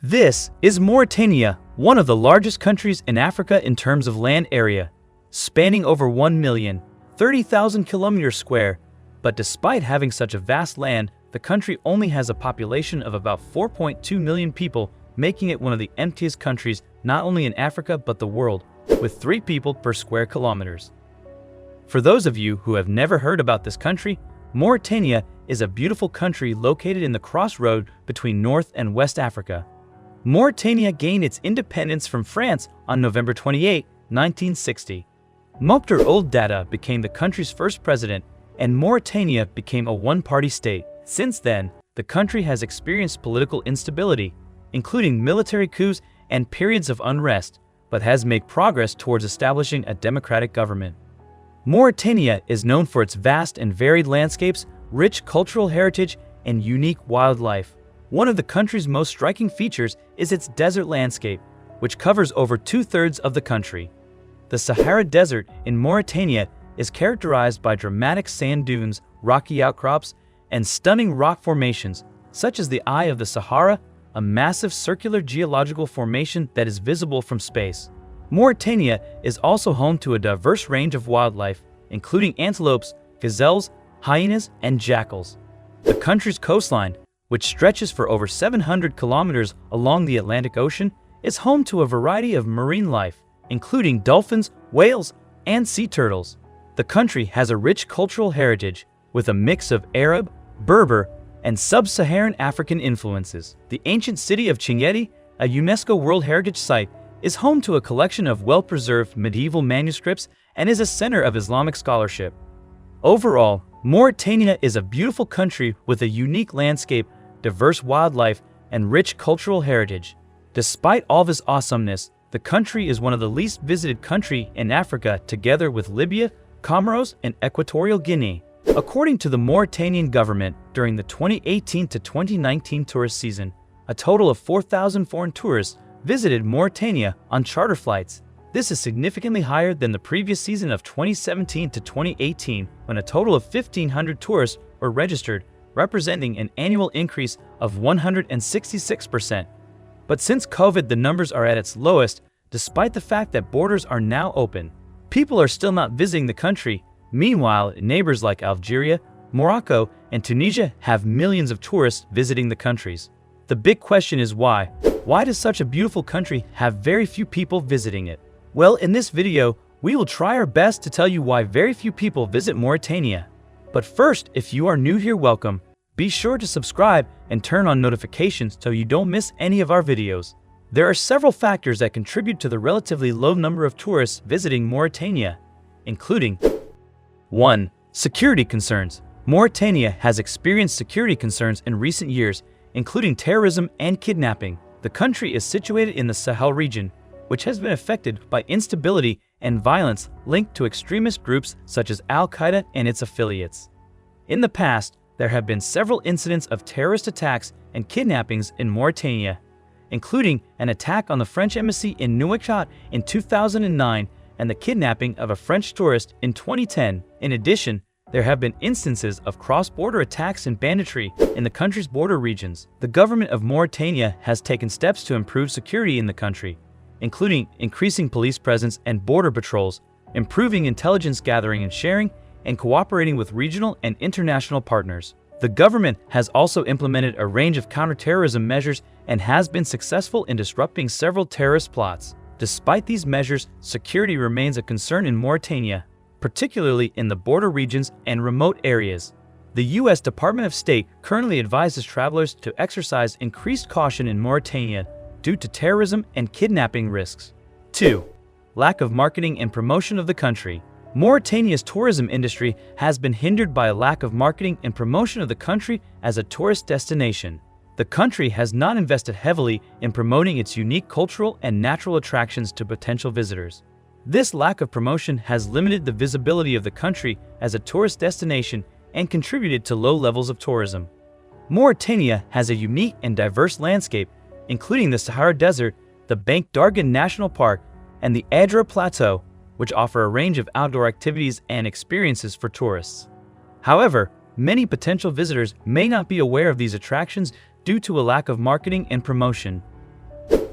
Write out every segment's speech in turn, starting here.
This is Mauritania, one of the largest countries in Africa in terms of land area, spanning over 1,030,000 kilometers square. But despite having such a vast land, the country only has a population of about 4.2 million people, making it one of the emptiest countries not only in Africa but the world, with 3 people per square kilometers. For those of you who have never heard about this country, Mauritania is a beautiful country located in the crossroad between North and West Africa. Mauritania gained its independence from France on November 28, 1960. Moktar Ould Daddah became the country's first president, and Mauritania became a one-party state. Since then, the country has experienced political instability, including military coups and periods of unrest, but has made progress towards establishing a democratic government. Mauritania is known for its vast and varied landscapes, rich cultural heritage, and unique wildlife. One of the country's most striking features is its desert landscape, which covers over 2/3 of the country. The Sahara Desert in Mauritania is characterized by dramatic sand dunes, rocky outcrops, and stunning rock formations, such as the Eye of the Sahara, a massive circular geological formation that is visible from space. Mauritania is also home to a diverse range of wildlife, including antelopes, gazelles, hyenas, and jackals. The country's coastline, which stretches for over 700 kilometers along the Atlantic Ocean, is home to a variety of marine life, including dolphins, whales, and sea turtles. The country has a rich cultural heritage, with a mix of Arab, Berber, and sub-Saharan African influences. The ancient city of Chinguetti, a UNESCO World Heritage Site, is home to a collection of well-preserved medieval manuscripts and is a center of Islamic scholarship. Overall, Mauritania is a beautiful country with a unique landscape, diverse wildlife, and rich cultural heritage. Despite all this awesomeness, the country is one of the least visited countries in Africa, together with Libya, Comoros, and Equatorial Guinea. According to the Mauritanian government, during the 2018 to 2019 tourist season, a total of 4,000 foreign tourists visited Mauritania on charter flights. This is significantly higher than the previous season of 2017 to 2018, when a total of 1,500 tourists were registered, representing an annual increase of 166%. But since COVID, the numbers are at its lowest, despite the fact that borders are now open. People are still not visiting the country. Meanwhile, neighbors like Algeria, Morocco, and Tunisia have millions of tourists visiting the countries. The big question is why? Why does such a beautiful country have very few people visiting it? Well, in this video, we will try our best to tell you why very few people visit Mauritania. But first, if you are new here, welcome. Be sure to subscribe and turn on notifications so you don't miss any of our videos. There are several factors that contribute to the relatively low number of tourists visiting Mauritania, including 1. Security concerns. Mauritania has experienced security concerns in recent years, including terrorism and kidnapping. The country is situated in the Sahel region, which has been affected by instability and violence linked to extremist groups such as Al-Qaeda and its affiliates. In the past, there have been several incidents of terrorist attacks and kidnappings in Mauritania, including an attack on the French embassy in Nouakchott in 2009 and the kidnapping of a French tourist in 2010. In addition, there have been instances of cross-border attacks and banditry in the country's border regions. The government of Mauritania has taken steps to improve security in the country, including increasing police presence and border patrols, improving intelligence gathering and sharing, and cooperating with regional and international partners. The government has also implemented a range of counterterrorism measures and has been successful in disrupting several terrorist plots. Despite these measures, security remains a concern in Mauritania, particularly in the border regions and remote areas. The U.S. Department of State currently advises travelers to exercise increased caution in Mauritania due to terrorism and kidnapping risks. 2. Lack of marketing and promotion of the country. Mauritania's tourism industry has been hindered by a lack of marketing and promotion of the country as a tourist destination. The country has not invested heavily in promoting its unique cultural and natural attractions to potential visitors. This lack of promotion has limited the visibility of the country as a tourist destination and contributed to low levels of tourism. Mauritania has a unique and diverse landscape, including the Sahara Desert, the Bank d'Arguin National Park, and the Adra Plateau, which offer a range of outdoor activities and experiences for tourists. However, many potential visitors may not be aware of these attractions due to a lack of marketing and promotion.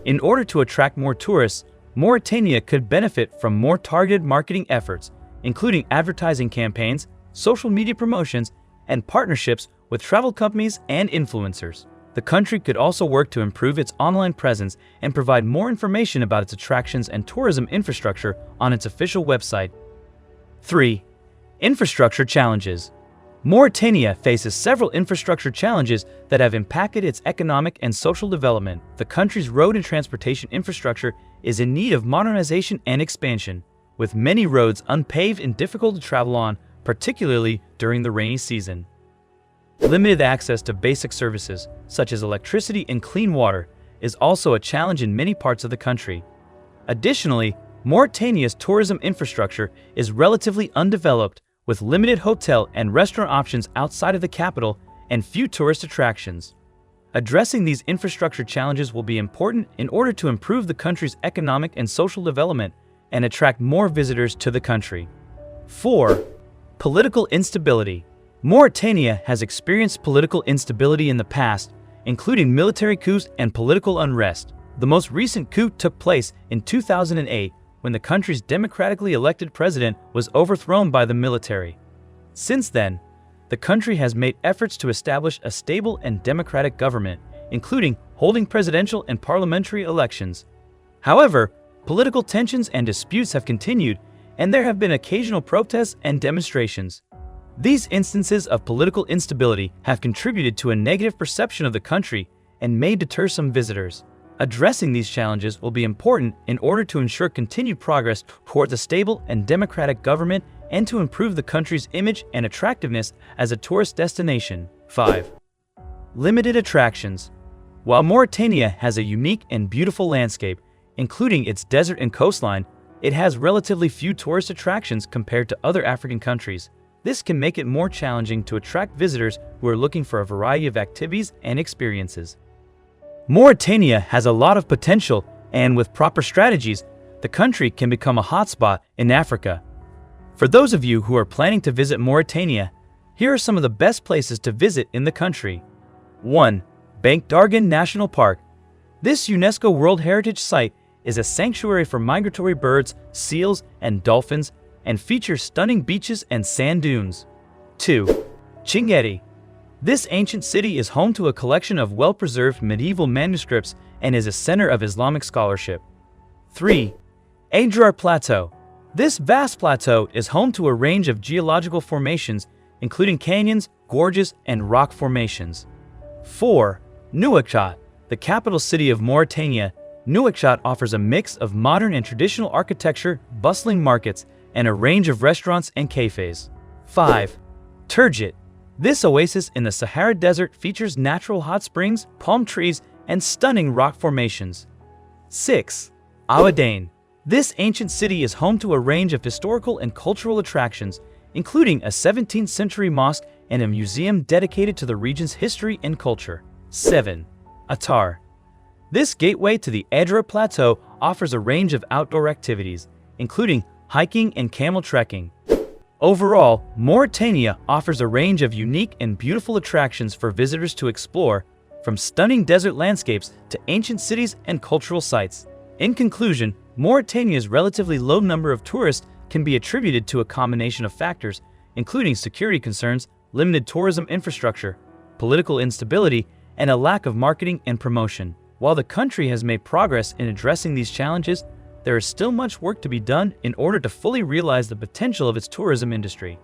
In order to attract more tourists, Mauritania could benefit from more targeted marketing efforts, including advertising campaigns, social media promotions, and partnerships with travel companies and influencers. The country could also work to improve its online presence and provide more information about its attractions and tourism infrastructure on its official website. 3. Infrastructure challenges. Mauritania faces several infrastructure challenges that have impacted its economic and social development. The country's road and transportation infrastructure is in need of modernization and expansion, with many roads unpaved and difficult to travel on, particularly during the rainy season. Limited access to basic services, such as electricity and clean water, is also a challenge in many parts of the country. Additionally, Mauritania's tourism infrastructure is relatively undeveloped, with limited hotel and restaurant options outside of the capital and few tourist attractions. Addressing these infrastructure challenges will be important in order to improve the country's economic and social development and attract more visitors to the country. 4. Political instability. Mauritania has experienced political instability in the past, including military coups and political unrest. The most recent coup took place in 2008 when the country's democratically elected president was overthrown by the military. Since then, the country has made efforts to establish a stable and democratic government, including holding presidential and parliamentary elections. However, political tensions and disputes have continued, and there have been occasional protests and demonstrations. These instances of political instability have contributed to a negative perception of the country and may deter some visitors. Addressing these challenges will be important in order to ensure continued progress towards a stable and democratic government and to improve the country's image and attractiveness as a tourist destination. 5. Limited attractions. While Mauritania has a unique and beautiful landscape, including its desert and coastline, it has relatively few tourist attractions compared to other African countries. This can make it more challenging to attract visitors who are looking for a variety of activities and experiences. Mauritania has a lot of potential, and with proper strategies, the country can become a hotspot in Africa. For those of you who are planning to visit Mauritania, here are some of the best places to visit in the country. 1. Bank Dargan National Park. This UNESCO World Heritage Site is a sanctuary for migratory birds, seals, and dolphins, and features stunning beaches and sand dunes. 2. Chinguetti. This ancient city is home to a collection of well-preserved medieval manuscripts and is a center of Islamic scholarship. 3. Adrar Plateau. This vast plateau is home to a range of geological formations, including canyons, gorges, and rock formations. 4. Nouakchott. The capital city of Mauritania, Nouakchott offers a mix of modern and traditional architecture, bustling markets, and a range of restaurants and cafes. 5. Turgid. This oasis in the Sahara Desert features natural hot springs, palm trees, and stunning rock formations. 6. Awadane. This ancient city is home to a range of historical and cultural attractions, including a 17th century mosque and a museum dedicated to the region's history and culture. 7. Attar. This gateway to the Adrar Plateau offers a range of outdoor activities, including hiking and camel trekking. Overall, Mauritania offers a range of unique and beautiful attractions for visitors to explore, from stunning desert landscapes to ancient cities and cultural sites. In conclusion, Mauritania's relatively low number of tourists can be attributed to a combination of factors, including security concerns, limited tourism infrastructure, political instability, and a lack of marketing and promotion. While the country has made progress in addressing these challenges, there is still much work to be done in order to fully realize the potential of its tourism industry.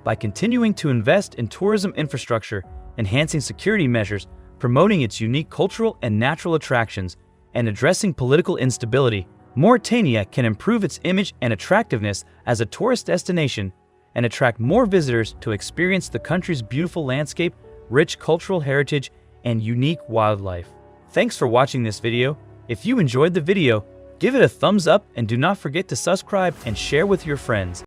By continuing to invest in tourism infrastructure, enhancing security measures, promoting its unique cultural and natural attractions, and addressing political instability, Mauritania can improve its image and attractiveness as a tourist destination and attract more visitors to experience the country's beautiful landscape, rich cultural heritage, and unique wildlife. Thanks for watching this video. If you enjoyed the video, give it a thumbs up and do not forget to subscribe and share with your friends.